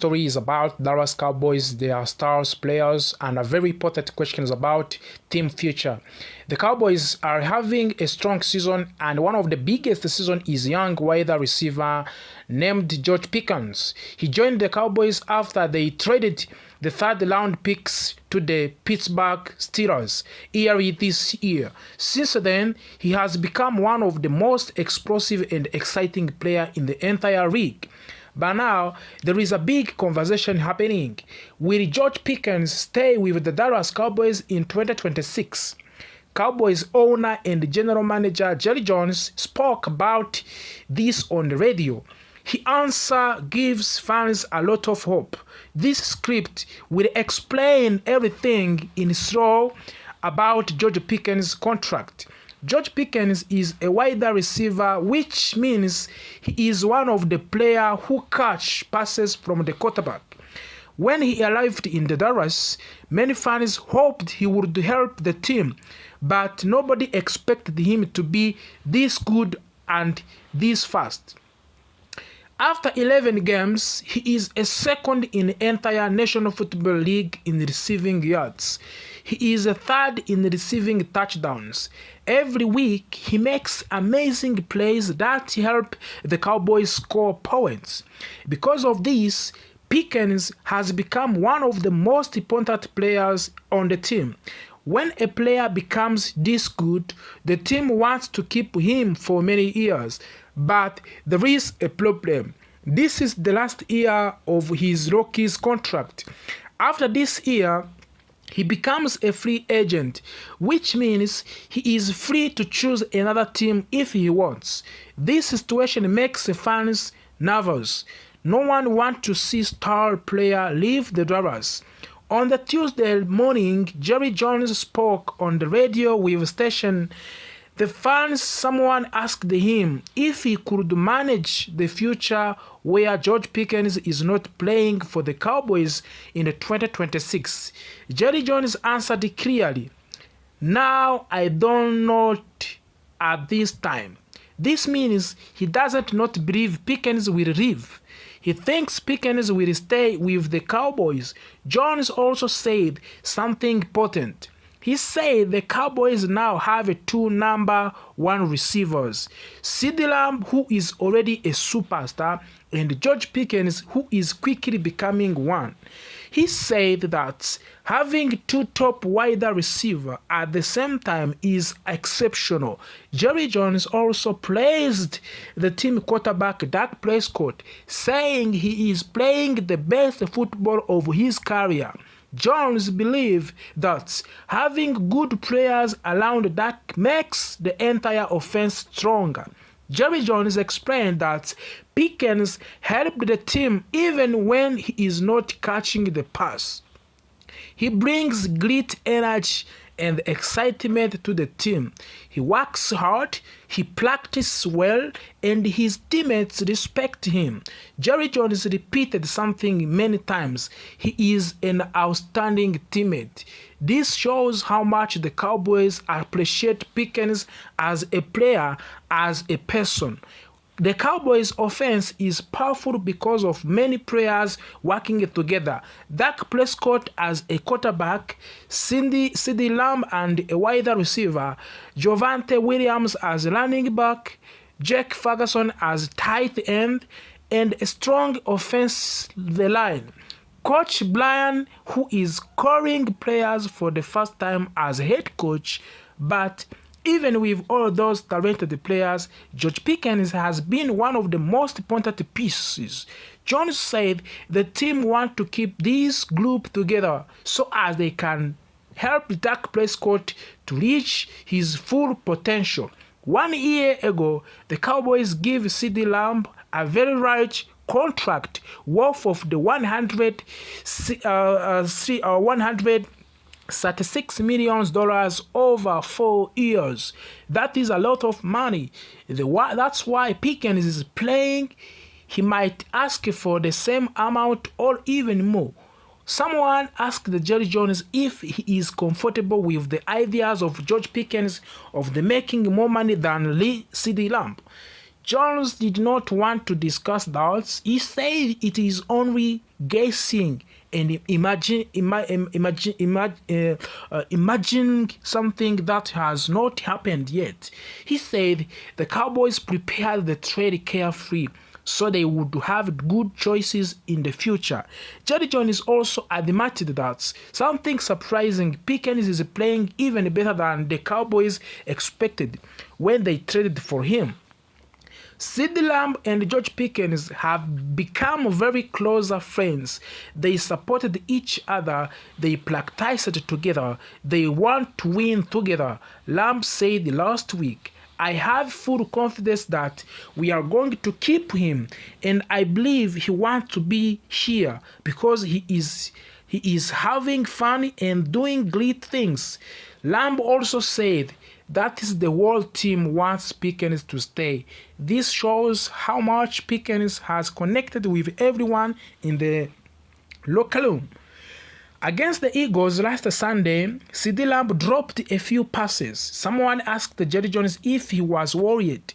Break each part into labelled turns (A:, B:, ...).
A: Story is about Dallas Cowboys, their stars, players, and a very important questions about team future. The Cowboys are having a strong season, and one of the biggest season is young wide receiver named George Pickens. He joined the Cowboys after they traded the third round picks to the Pittsburgh Steelers early this year. Since then, he has become one of the most explosive and exciting players in the entire league. But now, there is a big conversation happening. Will George Pickens stay with the Dallas Cowboys in 2026? Cowboys owner and general manager Jerry Jones spoke about this on the radio. His answer gives fans a lot of hope. This script will explain everything in slow about George Pickens' contract. George Pickens is a wide receiver, which means he is one of the players who catch passes from the quarterback. When he arrived in the Dallas, many fans hoped he would help the team, but nobody expected him to be this good and this fast. After 11 games, he is a second in the entire National Football League in receiving yards. He is a third in receiving touchdowns. Every week, he makes amazing plays that help the Cowboys score points. Because of this, Pickens has become one of the most important players on the team. When a player becomes this good, the team wants to keep him for many years. But there is a problem. This is the last year of his rookie's contract. After this year, he becomes a free agent, which means he is free to choose another team if he wants. This situation makes fans nervous. No one wants to see star player leave the Dallas. On the Tuesday morning, Jerry Jones spoke on the radio with station. Someone asked him if he could manage the future where George Pickens is not playing for the Cowboys in 2026. Jerry Jones answered clearly, "Now I don't know at this time." This means he doesn't not believe Pickens will leave. He thinks Pickens will stay with the Cowboys. Jones also said something important. He said the Cowboys now have two number one receivers, CeeDee Lamb, who is already a superstar, and George Pickens, who is quickly becoming one. He said that having two top wide receivers at the same time is exceptional. Jerry Jones also praised the team quarterback Dak Prescott, saying he is playing the best football of his career. Jones believes that having good players around Dak makes the entire offense stronger. Jerry Jones explained that Pickens helped the team even when he is not catching the pass. He brings great energy and excitement to the team. He works hard, he practices well, and his teammates respect him. Jerry Jones repeated something many times. He is an outstanding teammate. This shows how much the Cowboys appreciate Pickens as a player, as a person. The Cowboys' offense is powerful because of many players working together. Dak Prescott as a quarterback, CeeDee Lamb and a wide receiver, Javonte Williams as running back, Jake Ferguson as tight end, and a strong offensive line. Coach Brian, who is calling players for the first time as head coach, but even with all those talented players, George Pickens has been one of the most important pieces. Jones said the team want to keep this group together so as they can help Dak Prescott to reach his full potential. 1 year ago, the Cowboys gave CeeDee Lamb a very large contract worth of the $136 million over 4 years. That is a lot of money. That's why Pickens is playing. He might ask for the same amount or even more. Someone asked Jerry Jones if he is comfortable with the ideas of George Pickens of making more money than CeeDee Lamb. Jones did not want to discuss that. He said it is only guessing and imagining something that has not happened yet. He said the Cowboys prepared the trade carefree so they would have good choices in the future. Jerry Jones also admitted that something surprising, Pickens is playing even better than the Cowboys expected when they traded for him. CeeDee Lamb and George Pickens have become very close friends. They supported each other, they practiced together, they want to win together. Lamb said last week, I have full confidence that we are going to keep him, and I believe he wants to be here because he is having fun and doing great things. Lamb also said that is the whole team wants Pickens to stay. This shows how much Pickens has connected with everyone in the locker room. Against the Eagles last Sunday, CeeDee Lamb dropped a few passes. Someone asked Jerry Jones if he was worried.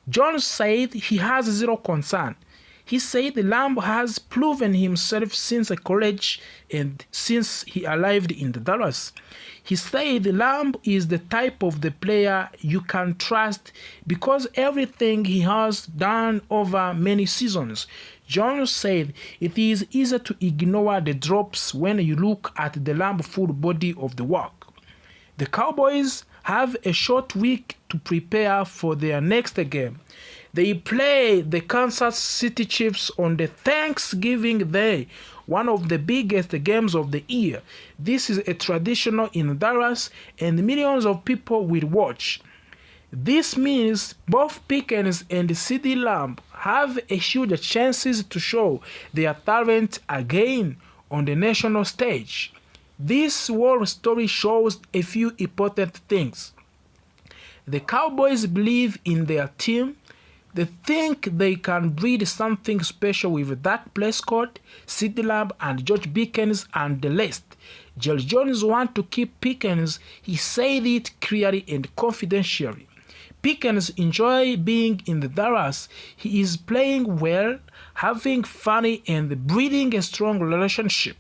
A: Jones said he has zero concern. He said Lamb has proven himself since college and since he arrived in the Dallas. He said Lamb is the type of the player you can trust because everything he has done over many seasons. Jones said it is easy to ignore the drops when you look at the Lamb full body of the work. The Cowboys have a short week to prepare for their next game. They play the Kansas City Chiefs on the Thanksgiving Day, one of the biggest games of the year. This is a traditional in Dallas and millions of people will watch. This means both Pickens and CeeDee Lamb have a huge chances to show their talent again on the national stage. This whole story shows a few important things. The Cowboys believe in their team. They think they can breed something special with Dak Prescott, CeeDee Lamb, and George Pickens and the rest. Jerry Jones wants to keep Pickens. He said it clearly and confidentially. Pickens enjoys being in the Dallas. He is playing well, having fun, and breeding a strong relationship.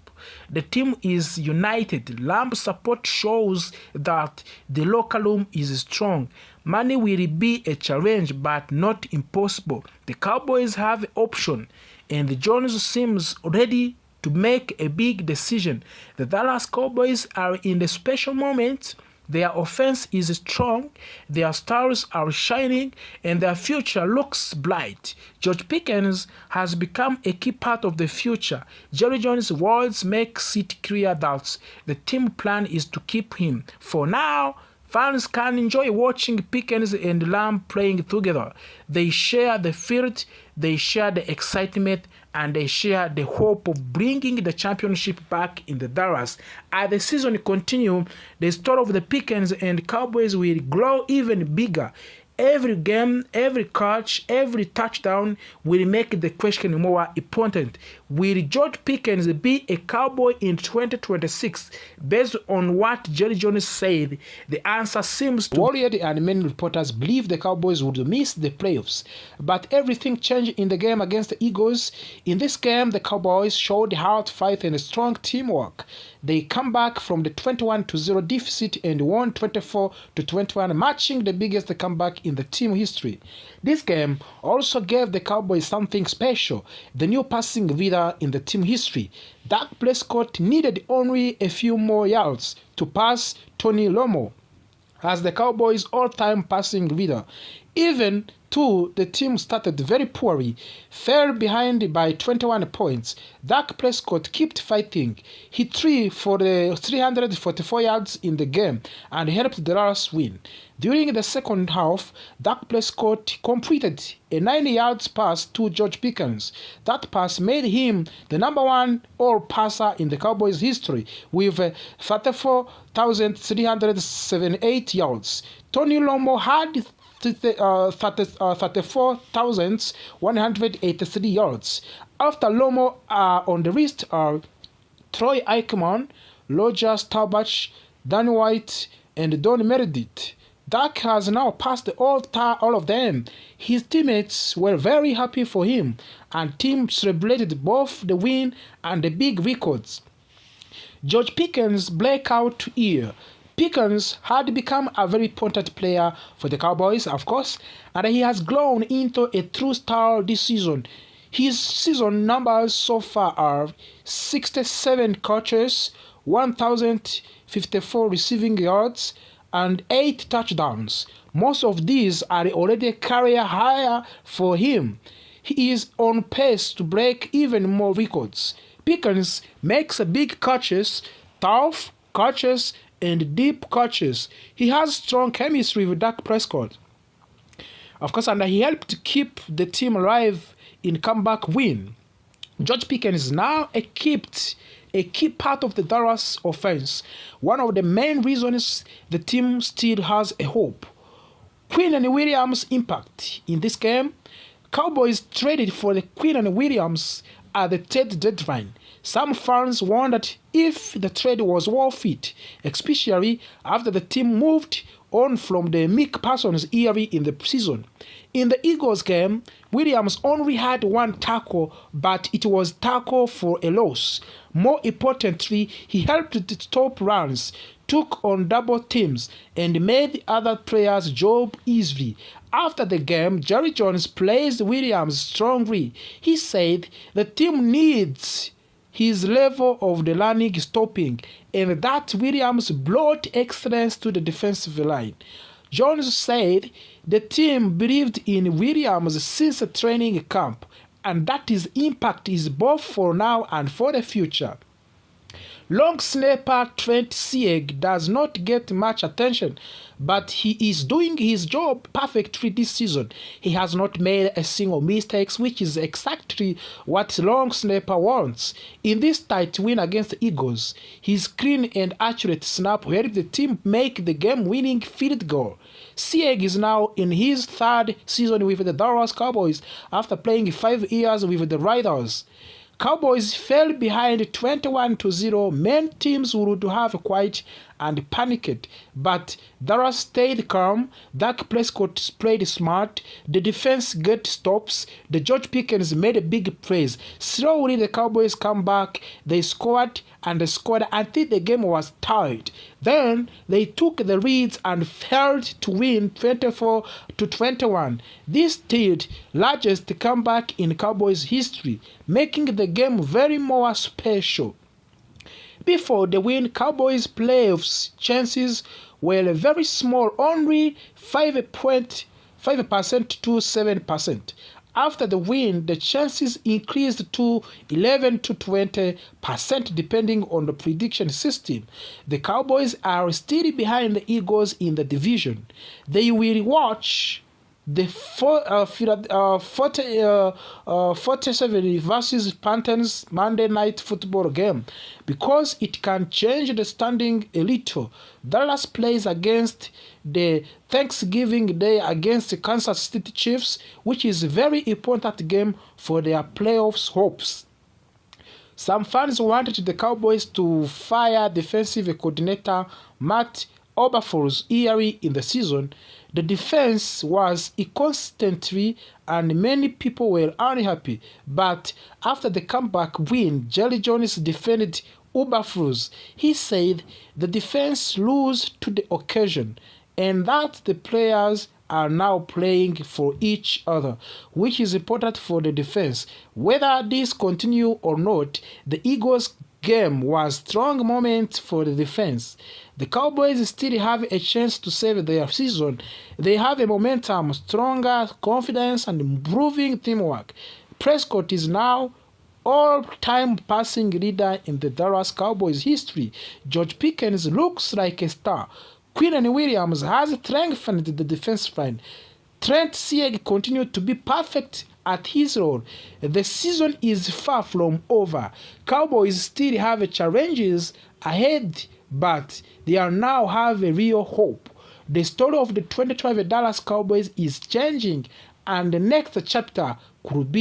A: The team is united. Lamb's support shows that the locker room is strong. Money will be a challenge, but not impossible. The Cowboys have an option, and Jones seems ready to make a big decision. The Dallas Cowboys are in a special moment. Their offense is strong, their stars are shining, and their future looks bright. George Pickens has become a key part of the future. Jerry Jones' words makes it clear that the team plan is to keep him. For now, fans can enjoy watching Pickens and Lamb playing together. They share the field, they share the excitement, and they share the hope of bringing the championship back in the Dallas. As the season continues, the story of the Pickens and Cowboys will grow even bigger. Every game, every catch, every touchdown will make the question more important. Will George Pickens be a Cowboy in 2026? Based on what Jerry Jones said, the answer seems to worried, and many reporters believe the Cowboys would miss the playoffs. But everything changed in the game against the Eagles. In this game, the Cowboys showed hard fight and strong teamwork. They come back from the 21-0 deficit and won 24-21, matching the biggest comeback in the team history. This game also gave the Cowboys something special, the new passing leader in the team history. Dak Prescott needed only a few more yards to pass Tony Romo as the Cowboys' all-time passing leader. Even though the team started very poorly, fell behind by 21 points, Dak Prescott kept fighting. He threw for the 344 yards in the game and helped the Dallas win. During the second half, Dak Prescott completed a 90-yard pass to George Pickens. That pass made him the number one all-passer in the Cowboys' history with 34,378 yards. Tony Romo had 34,183 yards. After Romo on the list are Troy Aikman, Roger Staubach, Dan White, and Don Meredith. Dak has now passed all of them. His teammates were very happy for him, and team celebrated both the win and the big records. George Pickens' breakout year. Pickens had become a very important player for the Cowboys, of course, and he has grown into a true star this season. His season numbers so far are 67 catches, 1,054 receiving yards, and 8 touchdowns. Most of these are already career high for him. He is on pace to break even more records. Pickens makes big catches, tough catches, and deep catches. He has strong chemistry with Dak Prescott. Of course, and he helped keep the team alive in comeback win. George Pickens is now a key part of the Dallas offense. One of the main reasons the team still has a hope. Quinn and Williams' impact in this game. Cowboys traded for the Quinn and Williams at the trade deadline. Some fans wondered if the trade was worth it, especially after the team moved on from the Mick Parsons era in the season. In the Eagles game, Williams only had one tackle, but it was tackle for a loss. More importantly, he helped to stop runs, took on double teams, and made other players' job easy. After the game, Jerry Jones praised Williams strongly. He said the team needs his level of the learning stopping, and that Williams brought excellence to the defensive line. Jones said the team believed in Williams since the training camp, and that his impact is both for now and for the future. Long snapper Trent Sieg does not get much attention, but he is doing his job perfectly this season. He has not made a single mistake, which is exactly what long snapper wants. In this tight win against the Eagles, his clean and accurate snap helped the team make the game-winning field goal. Sieg is now in his third season with the Dallas Cowboys after playing 5 years with the Raiders. Cowboys fell behind 21-0. Many teams would have quit and panicked, but Dallas stayed calm. Dak Prescott played smart. The defense got stops. The George Pickens made big plays. Slowly, the Cowboys come back. They scored and scored until the game was tied. Then they took the leads and failed to win 24-21. This third largest comeback in Cowboys history, making the game very more special. Before the win, Cowboys' playoffs chances were very small, only 5% to 7%. After the win, the chances increased to 11 to 20% depending on the prediction system. The Cowboys are still behind the Eagles in the division. They will watch the 47 versus Panthers Monday Night Football game because it can change the standing a little. Dallas plays against the Thanksgiving Day against the Kansas City Chiefs, which is a very important game for their playoffs hopes. Some fans wanted the Cowboys to fire defensive coordinator Matt Eberflus early in the season. The defense was inconsistent and many people were unhappy, but after the comeback win, Jerry Jones defended Eberflus. He said the defense rose to the occasion and that the players are now playing for each other, which is important for the defense. Whether this continue or not, the Eagles game was a strong moment for the defense. The Cowboys still have a chance to save their season. They have a momentum, stronger confidence, and improving teamwork. Prescott is now all-time passing leader in the Dallas Cowboys history. George Pickens looks like a star. Quinn and Williams has strengthened the defense line. Trent Sieg continued to be perfect at his role. The season is far from over. Cowboys still have challenges ahead, but they are now have a real hope. The story of the 2012 Dallas Cowboys is changing, and the next chapter could be